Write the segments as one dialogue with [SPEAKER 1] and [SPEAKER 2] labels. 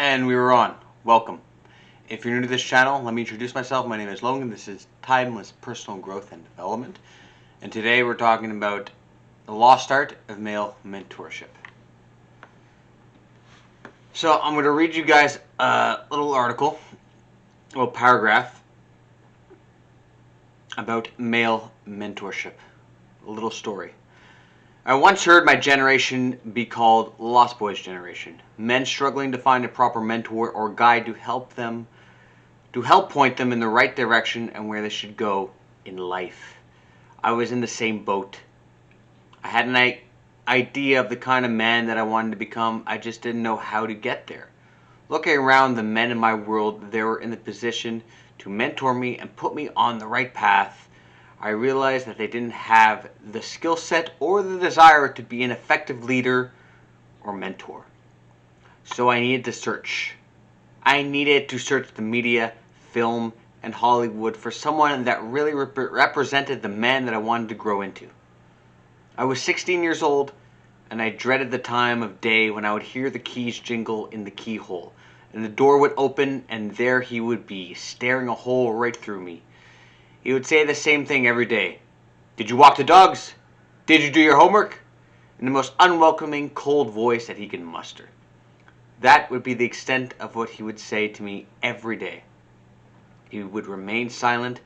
[SPEAKER 1] And we were on. Welcome. If you're new to this channel, let me introduce myself. My name is Logan. This is Timeless Personal Growth and Development. And today we're talking about the lost art of male mentorship. So I'm going to read you guys a little article, a little paragraph about male mentorship. A little story. I once heard my generation be called Lost Boys generation. Men struggling to find a proper mentor or guide to help point them in the right direction and where they should go in life. I was in the same boat. I had an idea of the kind of man that I wanted to become. I just didn't know how to get there. Looking around the men in my world, they were in the position to mentor me and put me on the right path. I realized that they didn't have the skill set or the desire to be an effective leader or mentor. So I needed to search. I needed to search the media, film, and Hollywood for someone that really represented the man that I wanted to grow into. I was 16 years old, and I dreaded the time of day when I would hear the keys jingle in the keyhole, and the door would open, and there he would be, staring a hole right through me. He would say the same thing every day. Did you walk the dogs? Did you do your homework? In the most unwelcoming, cold voice that he could muster. That would be the extent of what he would say to me every day. He would remain silent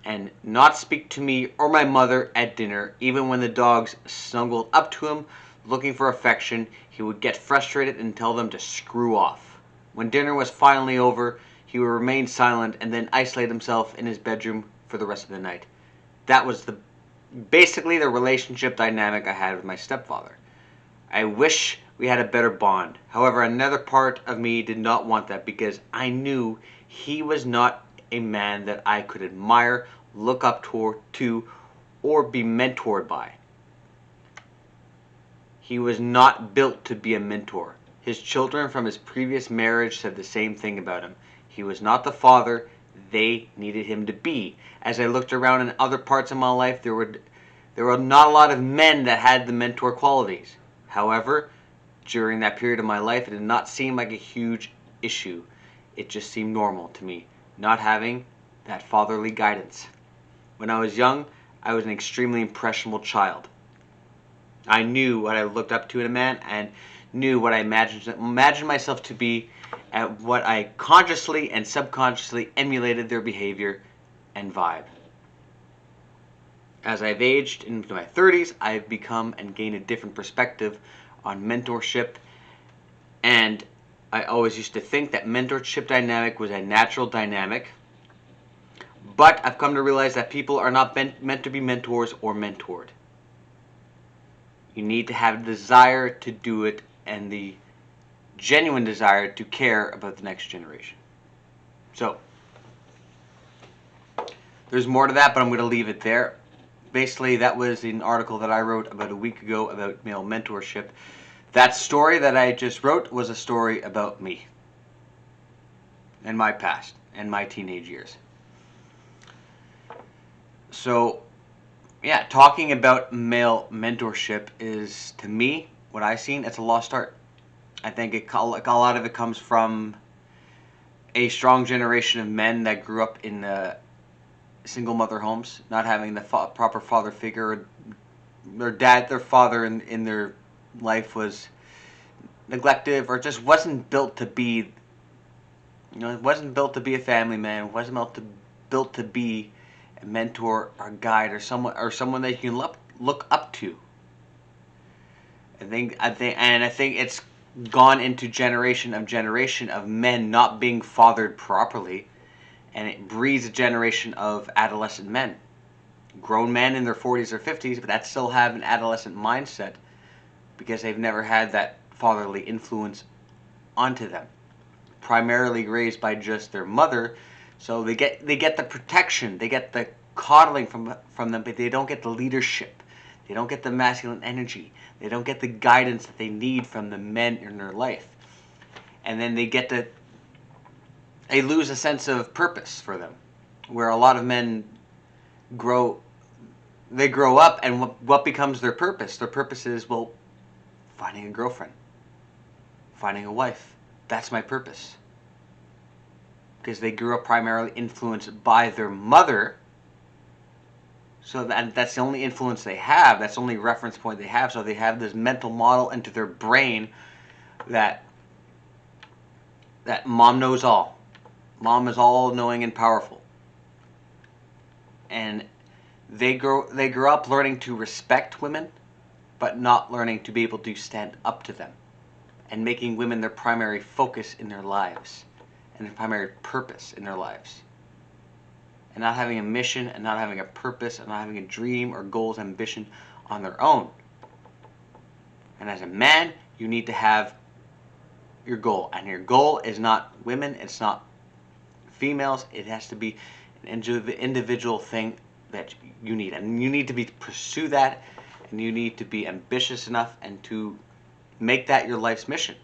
[SPEAKER 1] and not speak to me or my mother at dinner. Even when the dogs snuggled up to him looking for affection, he would get frustrated and tell them to screw off. When dinner was finally over, he would remain silent and then isolate himself in his bedroom for the rest of the night. That was basically the relationship dynamic I had with my stepfather. I wish we had a better bond. However, another part of me did not want that because I knew he was not a man that I could admire, look up to, or be mentored by. He was not built to be a mentor. His children from his previous marriage said the same thing about him. He was not the father they needed him to be. As I looked around in other parts of my life, there were not a lot of men that had the mentor qualities. However, during that period of my life, it did not seem like a huge issue. It just seemed normal to me, not having that fatherly guidance. When I was young, I was an extremely impressionable child. I knew what I looked up to in a man and knew what I imagined myself to be, at what I consciously and subconsciously emulated their behavior and vibe. As I've aged into my 30s, I've become and gained a different perspective on mentorship, and I always used to think that mentorship dynamic was a natural dynamic, but I've come to realize that people are not meant to be mentors or mentored. You need to have the desire to do it and the genuine desire to care about the next generation. So, there's more to that, but I'm going to leave it there. Basically, that was an article that I wrote about a week ago about male mentorship. That story that I just wrote was a story about me and my past and my teenage years. So, yeah, talking about male mentorship is, to me, what I've seen, it's a lost art. I think a lot of it comes from a strong generation of men that grew up in single mother homes, not having the proper father figure. Their father in their life was neglective or just wasn't built to be, wasn't built to be a family man, wasn't built to be a mentor or a guide or someone that you can look up to. I think it's gone into generation of men not being fathered properly, and it breeds a generation of adolescent men, grown men in their 40s or 50s, but that still have an adolescent mindset because they've never had that fatherly influence onto them, primarily raised by just their mother. So they get the protection, they get the coddling from them, but they don't get the leadership. They don't get the masculine energy. They don't get the guidance that they need from the men in their life. And then they lose a sense of purpose for them, where a lot of men grow up, and what becomes their purpose? Their purpose is, well, finding a girlfriend, finding a wife, that's my purpose. Because they grew up primarily influenced by their mother. So that's the only influence they have. That's the only reference point they have. So they have this mental model into their brain that mom knows all. Mom is all knowing and powerful. And they grew up learning to respect women, but not learning to be able to stand up to them, and making women their primary focus in their lives and their primary purpose in their lives. And not having a mission, and not having a purpose, and not having a dream or goals, ambition on their own. And as a man, you need to have your goal. And your goal is not women, it's not females, it has to be an individual thing that you need. And you need to pursue that, and you need to be ambitious enough and to make that your life's mission.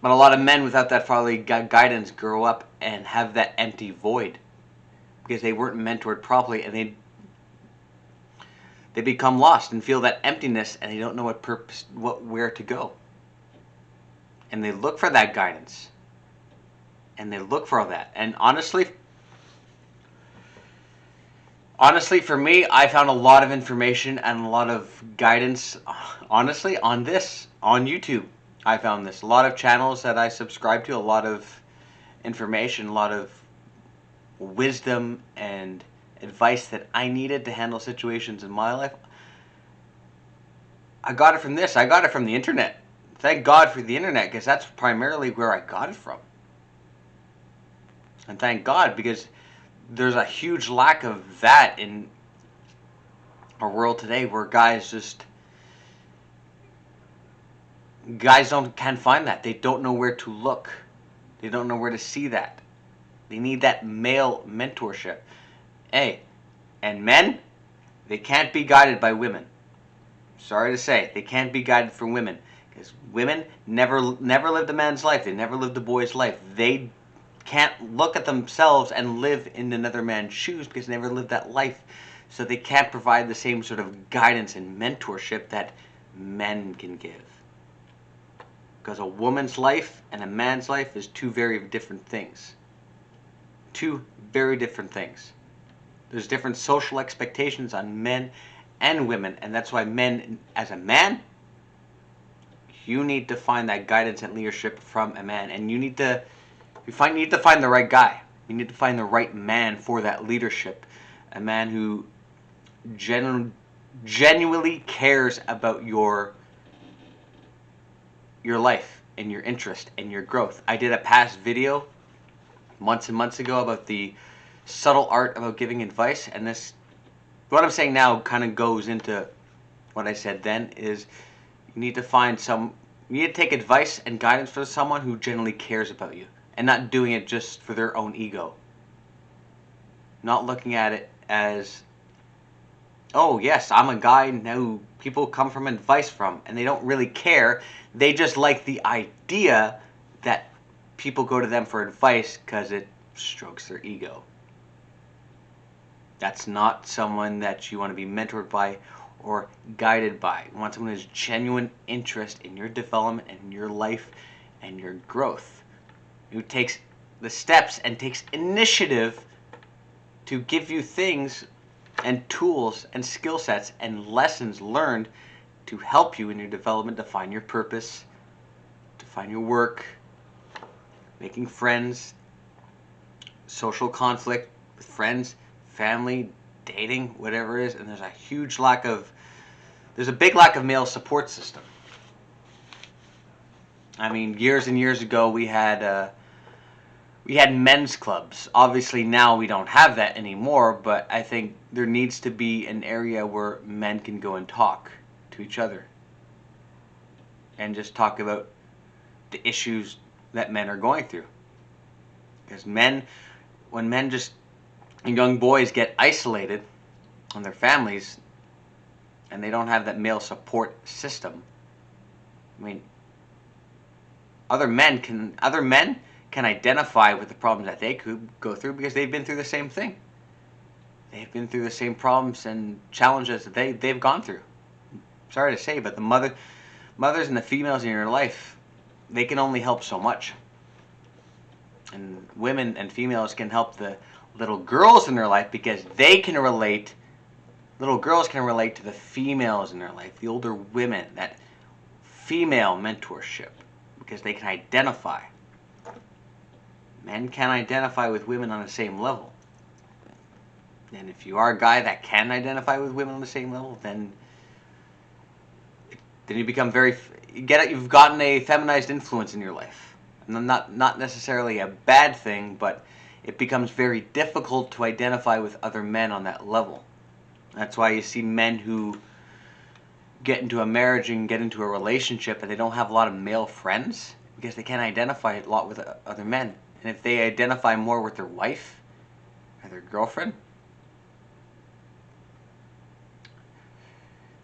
[SPEAKER 1] But a lot of men without that fatherly guidance grow up and have that empty void because they weren't mentored properly, and they become lost and feel that emptiness, and they don't know where to go. And they look for that guidance, and they look for all that. And honestly, for me, I found a lot of information and a lot of guidance, honestly, on YouTube. I found this. A lot of channels that I subscribe to, a lot of information, a lot of wisdom and advice that I needed to handle situations in my life. I got it from this. I got it from the internet. Thank God for the internet, because that's primarily where I got it from. And thank God, because there's a huge lack of that in our world today, where guys can't find that. They don't know where to look. They don't know where to see that. They need that male mentorship. Hey, and men, they can't be guided by women. Sorry to say, they can't be guided from women, because women never lived a man's life. They never lived a boy's life. They can't look at themselves and live in another man's shoes because they never lived that life. So they can't provide the same sort of guidance and mentorship that men can give. Because a woman's life and a man's life is two very different things. Two very different things. There's different social expectations on men and women, and that's why men, as a man, you need to find that guidance and leadership from a man, and you need to find the right guy. You need to find the right man for that leadership, a man who genuinely cares about your life and your interest and your growth. I did a past video months and months ago about the subtle art about giving advice, and what I'm saying now kind of goes into what I said then. Is you need to take advice and guidance from someone who genuinely cares about you, and not doing it just for their own ego. Not looking at it as, oh yes, I'm a guy now who people come from advice from, and they don't really care. They just like the idea that people go to them for advice because it strokes their ego. That's not someone that you want to be mentored by or guided by. You want someone who has genuine interest in your development and your life and your growth, who takes the steps and takes initiative to give you things and tools and skill sets and lessons learned to help you in your development, to find your purpose, to find your work, making friends, social conflict with friends, family, dating, whatever it is. And there's a big lack of male support system. I mean, years and years ago we had men's clubs. Obviously now we don't have that anymore, but I think there needs to be an area where men can go and talk to each other and just talk about the issues that men are going through. Because when young boys get isolated from their families and they don't have that male support system, I mean, other men can identify with the problems that they could go through because they've been through the same thing. They've been through the same problems and challenges that they've gone through. Sorry to say, but the mothers and the females in your life, they can only help so much. And women and females can help the little girls in their life because they can relate. Little girls can relate to the females in their life, the older women, that female mentorship, because they can identify. Men can identify with women on the same level. And if you are a guy that can identify with women on the same level, then you become you've gotten a feminized influence in your life. And not necessarily a bad thing, but it becomes very difficult to identify with other men on that level. That's why you see men who get into a marriage and get into a relationship and they don't have a lot of male friends because they can't identify a lot with other men. And if they identify more with their wife or their girlfriend,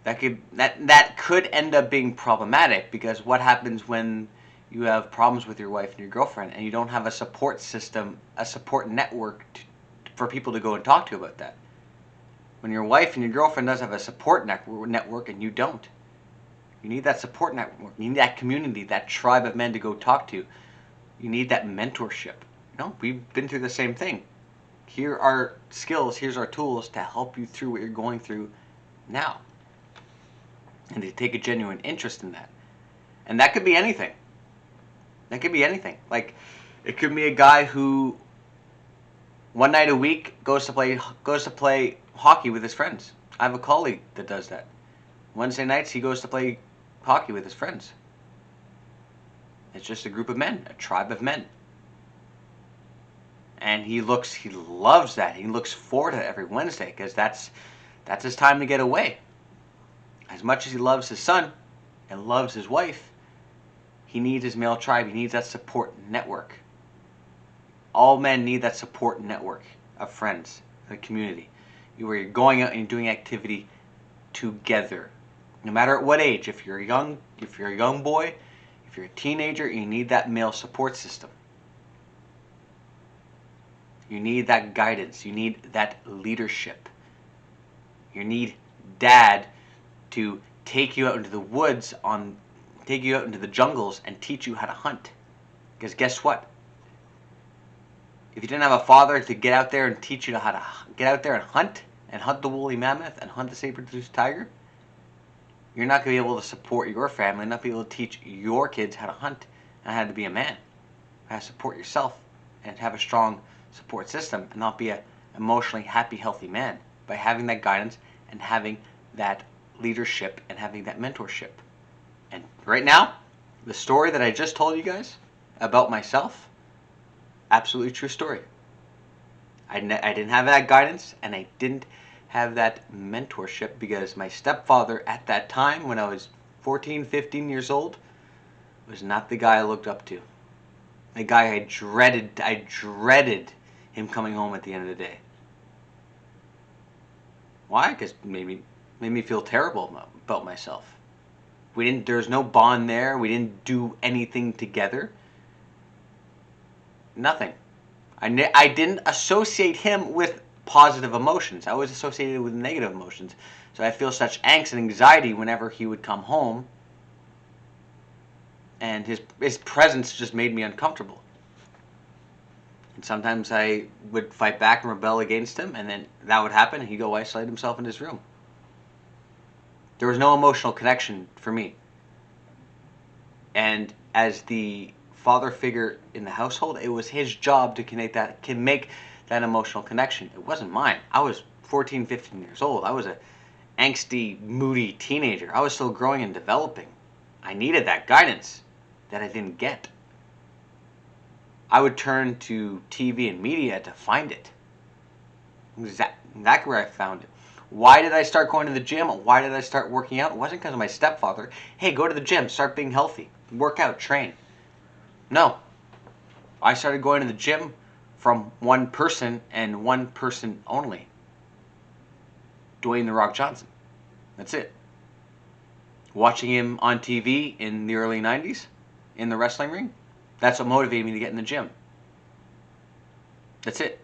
[SPEAKER 1] that could end up being problematic, because what happens when you have problems with your wife and your girlfriend and you don't have a support system, a support network for people to go and talk to about that? When your wife and your girlfriend does have a support network and you don't, you need that support network. You need that community, that tribe of men to go talk to. You need that mentorship. We've been through the same thing. Here are skills, here's our tools to help you through what you're going through now. And to take a genuine interest in that. And that could be anything. That could be anything. Like, it could be a guy who one night a week goes to play hockey with his friends. I have a colleague that does that. Wednesday nights he goes to play hockey with his friends. It's just a group of men, a tribe of men. And he loves that. He looks forward to it every Wednesday because that's his time to get away. As much as he loves his son and loves his wife, he needs his male tribe. He needs that support network. All men need that support network of friends, a community, where you're going out and doing activity together. No matter at what age, if you're a young boy, if you're a teenager, you need that male support system. You need that guidance. You need that leadership. You need dad to take you out into the woods, take you out into the jungles and teach you how to hunt. Because guess what? If you didn't have a father to get out there and teach you how to get out there and hunt the woolly mammoth and hunt the saber-toothed tiger, you're not going to be able to support your family, not be able to teach your kids how to hunt and how to be a man, how to support yourself and have a strong support system and not be an emotionally happy, healthy man by having that guidance and having that leadership and having that mentorship. And right now, the story that I just told you guys about myself, absolutely true story. I didn't have that guidance and I didn't have that mentorship because my stepfather at that time, when I was 14, 15 years old, was not the guy I looked up to. The guy I dreaded him coming home at the end of the day. Why? Because it made me feel terrible about myself. There was no bond there. We didn't do anything together. Nothing. I didn't associate him with positive emotions. I was associated with negative emotions. So I feel such angst and anxiety whenever he would come home. And his presence just made me uncomfortable. And sometimes I would fight back and rebel against him, and then that would happen, and he'd go isolate himself in his room. There was no emotional connection for me. And as the father figure in the household, it was his job to make that emotional connection. It wasn't mine. I was 14, 15 years old. I was an angsty, moody teenager. I was still growing and developing. I needed that guidance that I didn't get. I would turn to TV and media to find it. Exactly where I found it. Why did I start going to the gym? Why did I start working out? It wasn't because of my stepfather. Hey, go to the gym, start being healthy, work out, train. No. I started going to the gym from one person and one person only. Dwayne "The Rock" Johnson. That's it. Watching him on TV in the early 90s in the wrestling ring, that's what motivated me to get in the gym. That's it.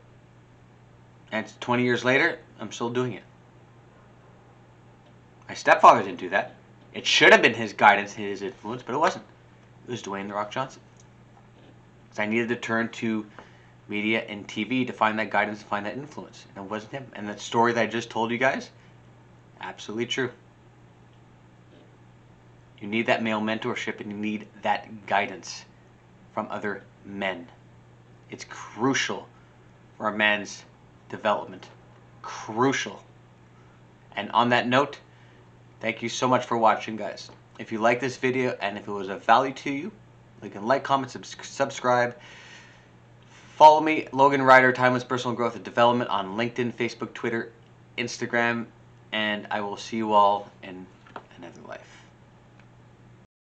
[SPEAKER 1] And 20 years later, I'm still doing it. My stepfather didn't do that. It should have been his guidance, his influence, but it wasn't. It was Dwayne "The Rock" Johnson. Because I needed to turn to media and TV to find that guidance, to find that influence. And it wasn't him. And that story that I just told you guys, absolutely true. You need that male mentorship, and you need that guidance from other men. It's crucial for a man's development. Crucial. And on that note, thank you so much for watching, guys. If you like this video and if it was of value to you, you can like, comment, subscribe. Follow me, Logan Ryder, Timeless Personal Growth and Development, on LinkedIn, Facebook, Twitter, Instagram, and I will see you all in another life.